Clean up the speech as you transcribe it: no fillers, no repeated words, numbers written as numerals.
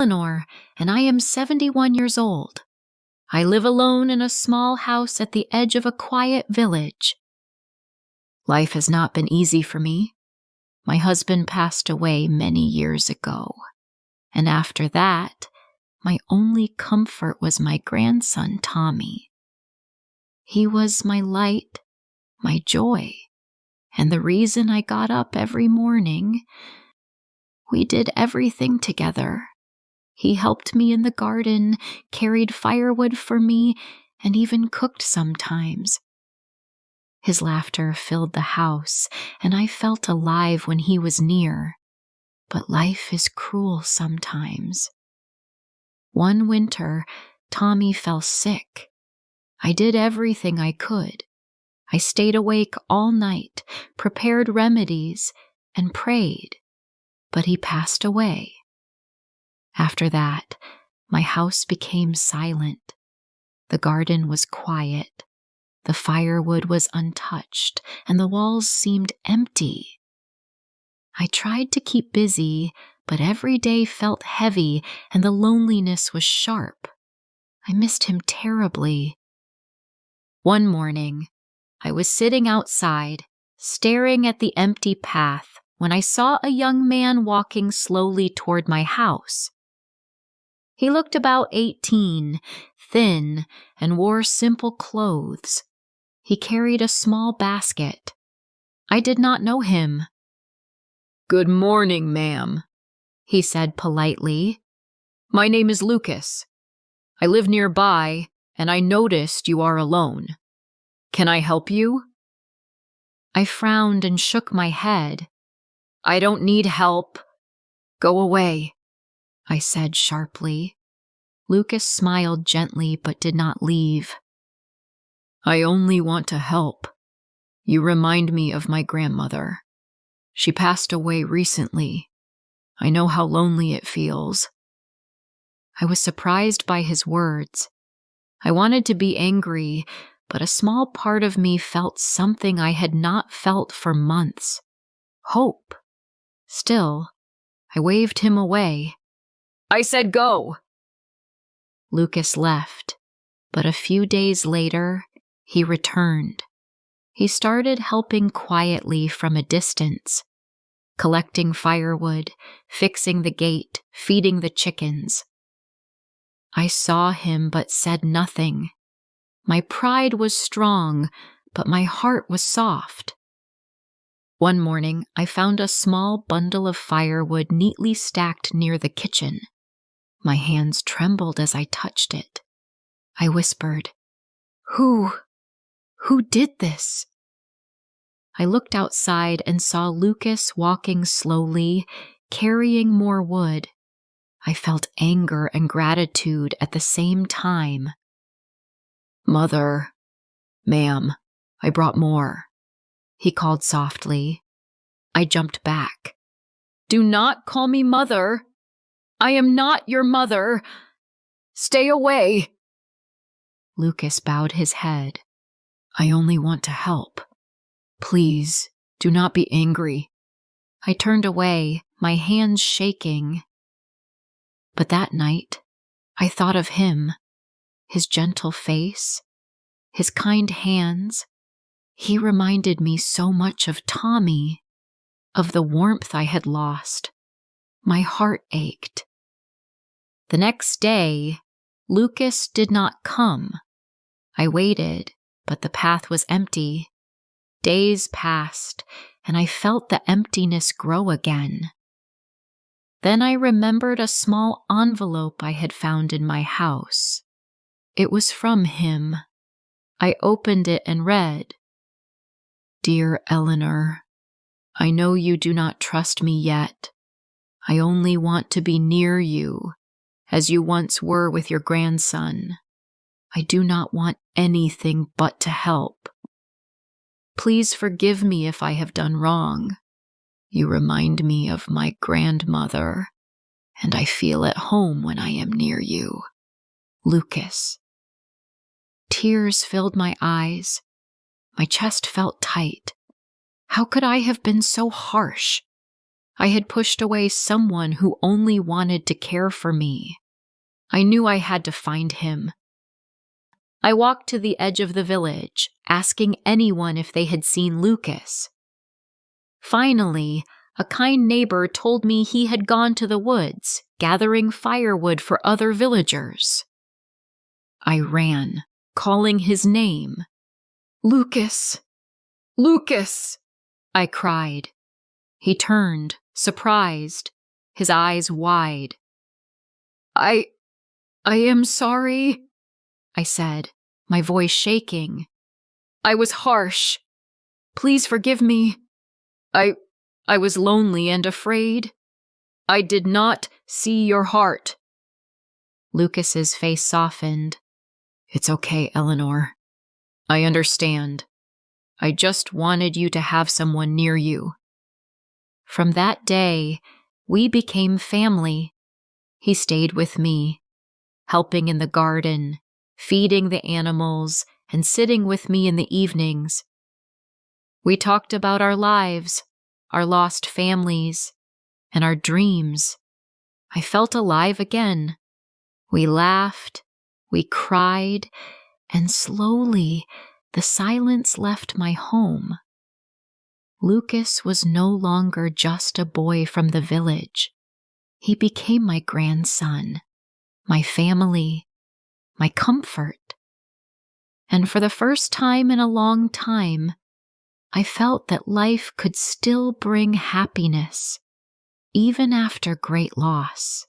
Eleanor, and I am 71 years old. I live alone in a small house at the edge of a quiet village. Life has not been easy for me. My husband passed away many years ago, and after that, my only comfort was my grandson, Tommy. He was my light, my joy, and the reason I got up every morning. We did everything together. He helped me in the garden, carried firewood for me, and even cooked sometimes. His laughter filled the house, and I felt alive when he was near. But life is cruel sometimes. One winter, Tommy fell sick. I did everything I could. I stayed awake all night, prepared remedies, and prayed. But he passed away. After that, my house became silent. The garden was quiet. The firewood was untouched, and the walls seemed empty. I tried to keep busy, but every day felt heavy, and the loneliness was sharp. I missed him terribly. One morning, I was sitting outside, staring at the empty path, when I saw a young man walking slowly toward my house. He looked about 18, thin, and wore simple clothes. He carried a small basket. I did not know him. "Good morning, ma'am," he said politely. "My name is Lucas. I live nearby, and I noticed you are alone. Can I help you?" I frowned and shook my head. "I don't need help. Go away," I said sharply. Lucas smiled gently but did not leave. "I only want to help. You remind me of my grandmother. She passed away recently. I know how lonely it feels." I was surprised by his words. I wanted to be angry, but a small part of me felt something I had not felt for months. Hope. Still, I waved him away. "I said go!" Lucas left, but a few days later, he returned. He started helping quietly from a distance, collecting firewood, fixing the gate, feeding the chickens. I saw him but said nothing. My pride was strong, but my heart was soft. One morning, I found a small bundle of firewood neatly stacked near the kitchen. My hands trembled as I touched it. I whispered, Who did this?" I looked outside and saw Lucas walking slowly, carrying more wood. I felt anger and gratitude at the same time. "Mother, ma'am, I brought more," he called softly. I jumped back. "Do not call me mother. I am not your mother. Stay away." Lucas bowed his head. "I only want to help. Please, do not be angry." I turned away, my hands shaking. But that night, I thought of him, his gentle face, his kind hands. He reminded me so much of Tommy, of the warmth I had lost. My heart ached. The next day, Lucas did not come. I waited, but the path was empty. Days passed, and I felt the emptiness grow again. Then I remembered a small envelope I had found in my house. It was from him. I opened it and read, "Dear Eleanor, I know you do not trust me yet. I only want to be near you, as you once were with your grandson. I do not want anything but to help. Please forgive me if I have done wrong. You remind me of my grandmother, and I feel at home when I am near you. Lucas." Tears filled my eyes. My chest felt tight. How could I have been so harsh? I had pushed away someone who only wanted to care for me. I knew I had to find him. I walked to the edge of the village, asking anyone if they had seen Lucas. Finally, a kind neighbor told me he had gone to the woods, gathering firewood for other villagers. I ran, calling his name. "Lucas! Lucas!" I cried. He turned, surprised, his eyes wide. I am sorry," I said, my voice shaking. "I was harsh. Please forgive me. I was lonely and afraid. I did not see your heart." Lucas's face softened. "It's okay, Eleanor. I understand. I just wanted you to have someone near you." From that day, we became family. He stayed with me, helping in the garden, feeding the animals, and sitting with me in the evenings. We talked about our lives, our lost families, and our dreams. I felt alive again. We laughed, we cried, and slowly the silence left my home. Lucas was no longer just a boy from the village. He became my grandson, my family, my comfort. And for the first time in a long time, I felt that life could still bring happiness, even after great loss.